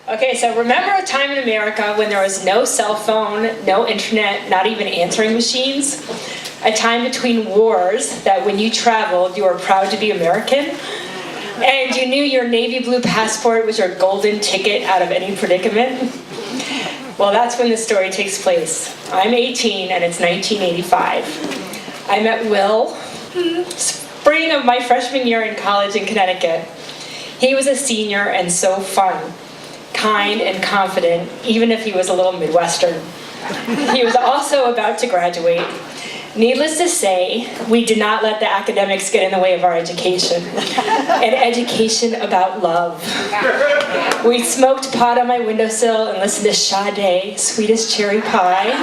Okay, so remember a time in America when there was no cell phone, no internet, not even answering machines? A time between wars that when you traveled, you were proud to be American? And you knew your navy blue passport was your golden ticket out of any predicament? Well, that's when this story takes place. I'm 18 and it's 1985. I met Will, spring of my freshman year in college in Connecticut. He was a senior and so fun. Kind and confident, even if he was a little Midwestern. He was also about to graduate. Needless to say, we did not let the academics get in the way of our education. An education about love. We smoked pot on my windowsill and listened to Sade, Sweetest Cherry Pie.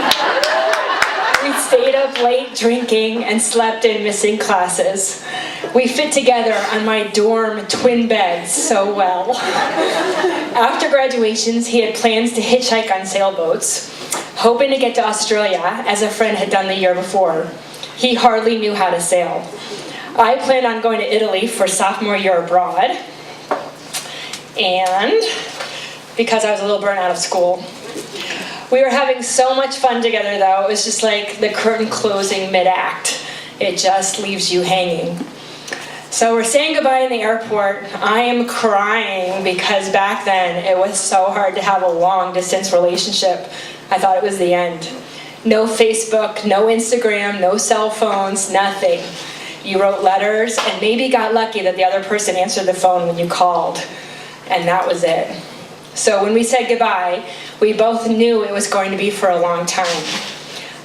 We stayed up late drinking and slept in missing classes. We fit together on my dorm twin beds so well. After graduations, he had plans to hitchhike on sailboats, hoping to get to Australia, as a friend had done the year before. He hardly knew how to sail. I planned on going to Italy for sophomore year abroad, and because I was a little burnt out of school. We were having so much fun together, though. It was just like the curtain closing mid-act. It just leaves you hanging. So we're saying goodbye in the airport. I am crying because back then it was so hard to have a long-distance relationship. I thought it was the end. No Facebook, no Instagram, no cell phones, nothing. You wrote letters and maybe got lucky that the other person answered the phone when you called. And that was it. So when we said goodbye, we both knew it was going to be for a long time.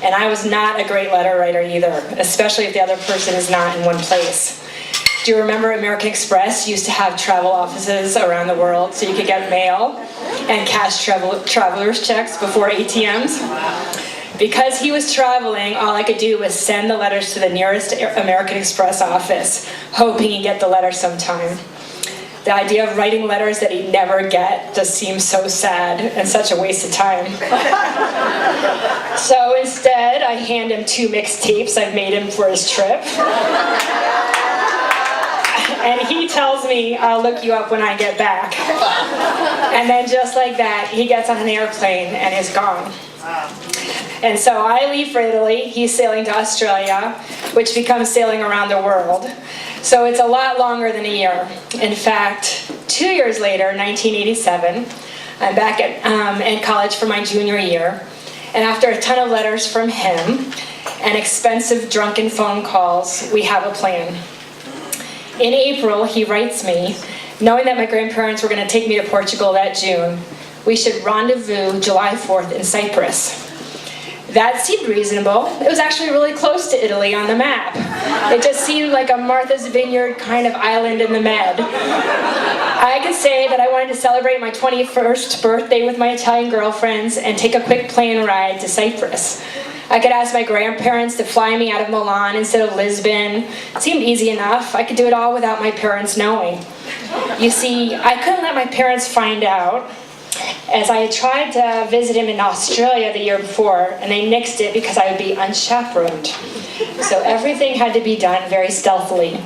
And I was not a great letter writer either, especially if the other person is not in one place. Do you remember American Express used to have travel offices around the world so you could get mail and cash traveler's checks before ATMs? Because he was traveling, all I could do was send the letters to the nearest American Express office, hoping he'd get the letter sometime. The idea of writing letters that he'd never get just seems so sad and such a waste of time. So instead, I hand him 2 mixtapes I've made him for his trip. And he tells me, I'll look you up when I get back. And then just like that, he gets on an airplane and is gone. And so I leave for Italy, he's sailing to Australia, which becomes sailing around the world. So it's a lot longer than a year. In fact, 2 years later, 1987, I'm back in college for my junior year. And after a ton of letters from him and expensive drunken phone calls, we have a plan. In April, he writes me, knowing that my grandparents were going to take me to Portugal that June, we should rendezvous July 4th in Cyprus. That seemed reasonable. It was actually really close to Italy on the map. It just seemed like a Martha's Vineyard kind of island in the Med. I could say that I wanted to celebrate my 21st birthday with my Italian girlfriends and take a quick plane ride to Cyprus. I could ask my grandparents to fly me out of Milan instead of Lisbon. It seemed easy enough. I could do it all without my parents knowing. You see, I couldn't let my parents find out, as I had tried to visit him in Australia the year before, and they nixed it because I would be unchaperoned. So everything had to be done very stealthily.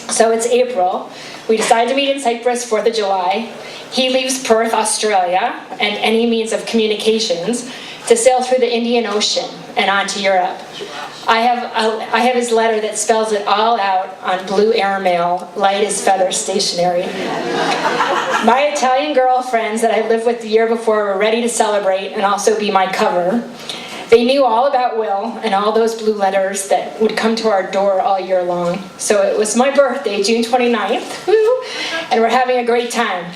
So it's April. We decide to meet in Cyprus, 4th of July. He leaves Perth, Australia, and any means of communications to sail through the Indian Ocean and on to Europe. I have his letter that spells it all out on blue airmail, light as feather stationery. My Italian girlfriends that I lived with the year before were ready to celebrate and also be my cover. They knew all about Will and all those blue letters that would come to our door all year long. So it was my birthday, June 29th, woo, and we're having a great time.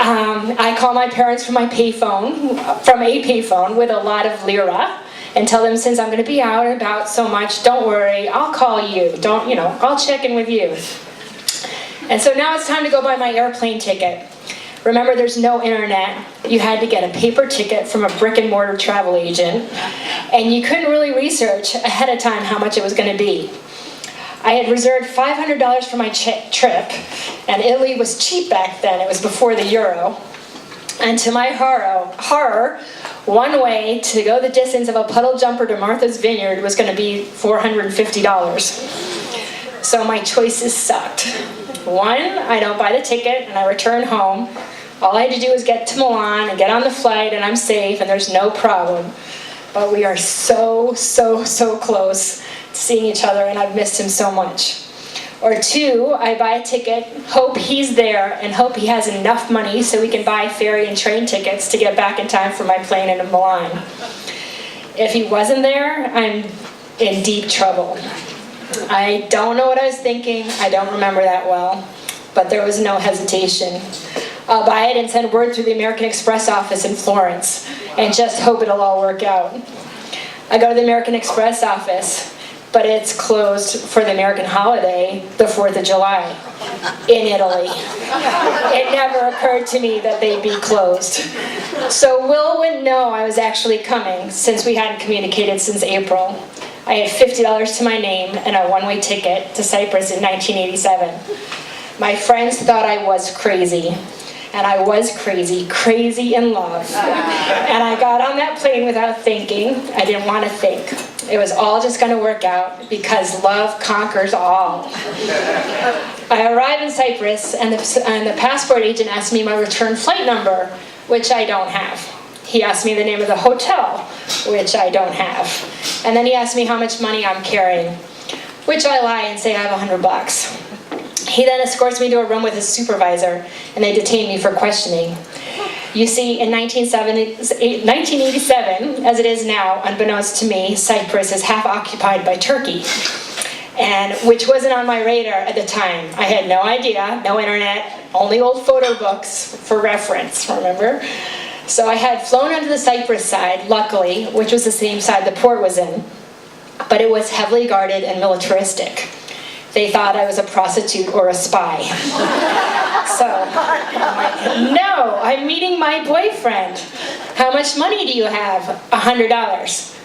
I call my parents from a payphone with a lot of lira, and tell them since I'm going to be out and about so much, don't worry, I'll call you. I'll check in with you. And so now it's time to go buy my airplane ticket. Remember, there's no internet. You had to get a paper ticket from a brick and mortar travel agent, and you couldn't really research ahead of time how much it was going to be. I had reserved $500 for my trip, and Italy was cheap back then. It was before the euro. And to my horror, one way to go the distance of a puddle jumper to Martha's Vineyard was going to be $450. So my choices sucked. 1, I don't buy the ticket and I return home. All I had to do was get to Milan and get on the flight, and I'm safe, and there's no problem. But we are so, so, so close to seeing each other, and I've missed him so much. Or 2, I buy a ticket, hope he's there, and hope he has enough money so we can buy ferry and train tickets to get back in time for my plane into Milan. If he wasn't there, I'm in deep trouble. I don't know what I was thinking. I don't remember that well, but there was no hesitation. I'll buy it and send word through the American Express office in Florence and just hope it'll all work out. I go to the American Express office, but it's closed for the American holiday, the 4th of July, in Italy. It never occurred to me that they'd be closed. So Will wouldn't know I was actually coming, since we hadn't communicated since April. I had $50 to my name and a one-way ticket to Cyprus in 1987. My friends thought I was crazy. And I was crazy, crazy in love. And I got on that plane without thinking. I didn't want to think. It was all just going to work out because love conquers all. I arrived in Cyprus, and the passport agent asked me my return flight number, which I don't have. He asked me the name of the hotel, which I don't have. And then he asked me how much money I'm carrying, which I lie and say I have $100. He then escorts me to a room with his supervisor, and they detain me for questioning. You see, in 1987, as it is now, unbeknownst to me, Cyprus is half occupied by Turkey, and which wasn't on my radar at the time. I had no idea, no internet, only old photo books for reference, remember? So I had flown onto the Cyprus side, luckily, which was the same side the port was in, but it was heavily guarded and militaristic. They thought I was a prostitute or a spy. So, I'm like, no, I'm meeting my boyfriend. How much money do you have? $100.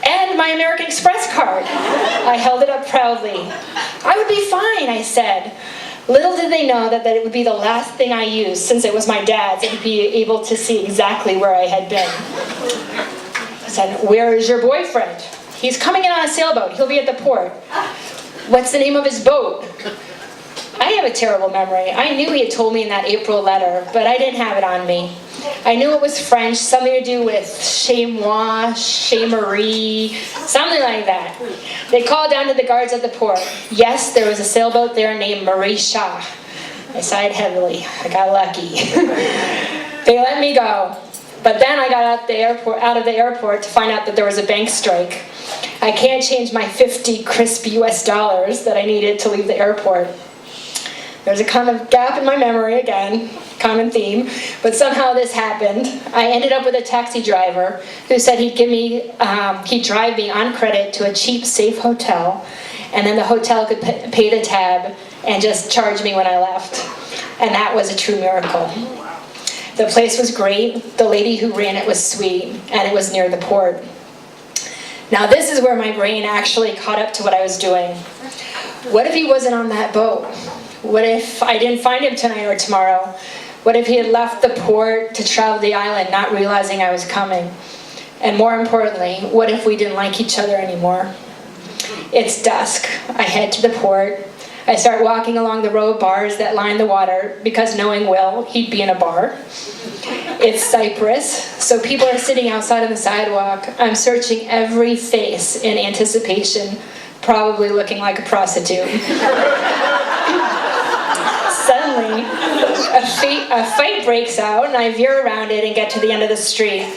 And my American Express card. I held it up proudly. I would be fine, I said. Little did they know that it would be the last thing I used, since it was my dad's, and he'd be able to see exactly where I had been. I said, where is your boyfriend? He's coming in on a sailboat. He'll be at the port. What's the name of his boat? I have a terrible memory. I knew he had told me in that April letter, but I didn't have it on me. I knew it was French, something to do with chez moi, chez Marie, something like that. They called down to the guards at the port. Yes, there was a sailboat there named Marie Shah. I sighed heavily. I got lucky. They let me go. But then I got out of the airport to find out that there was a bank strike. I can't change my 50 crisp US dollars that I needed to leave the airport. There's a kind of gap in my memory again, common theme, but somehow this happened. I ended up with a taxi driver who said he'd drive me on credit to a cheap, safe hotel, and then the hotel could pay the tab and just charge me when I left. And that was a true miracle. The place was great, the lady who ran it was sweet, and it was near the port. Now this is where my brain actually caught up to what I was doing. What if he wasn't on that boat? What if I didn't find him tonight or tomorrow? What if he had left the port to travel the island, not realizing I was coming? And more importantly, what if we didn't like each other anymore? It's dusk. I head to the port. I start walking along the row of bars that line the water, because knowing Will, he'd be in a bar. It's Cyprus, so people are sitting outside on the sidewalk. I'm searching every face in anticipation, probably looking like a prostitute. Suddenly, a fight breaks out, and I veer around it and get to the end of the street.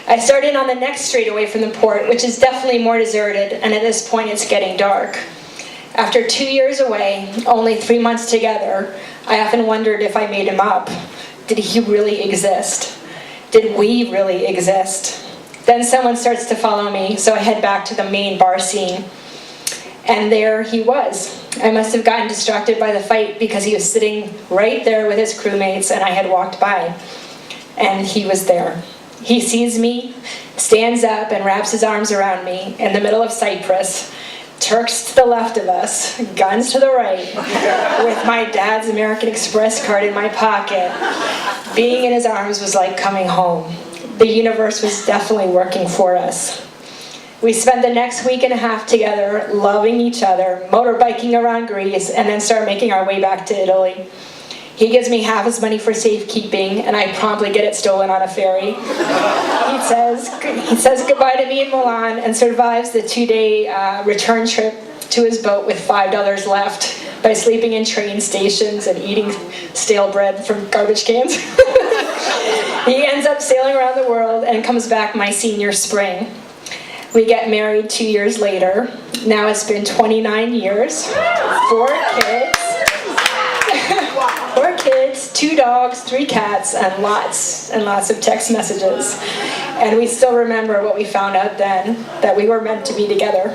I start in on the next street away from the port, which is definitely more deserted, and at this point it's getting dark. After 2 years away, only 3 months together, I often wondered if I made him up. Did he really exist? Did we really exist? Then someone starts to follow me, so I head back to the main bar scene. And there he was. I must have gotten distracted by the fight because he was sitting right there with his crewmates and I had walked by. And he was there. He sees me, stands up and wraps his arms around me in the middle of Cyprus. Turks to the left of us, guns to the right, with my dad's American Express card in my pocket. Being in his arms was like coming home. The universe was definitely working for us. We spent the next week and a half together, loving each other, motorbiking around Greece, and then started making our way back to Italy. He gives me half his money for safekeeping, and I promptly get it stolen on a ferry. He says goodbye to me in Milan and survives the 2-day return trip to his boat with $5 left by sleeping in train stations and eating stale bread from garbage cans. He ends up sailing around the world and comes back my senior spring. We get married 2 years later. Now it's been 29 years, 4 kids. 4 kids, 2 dogs, 3 cats, and lots of text messages. And we still remember what we found out then, that we were meant to be together.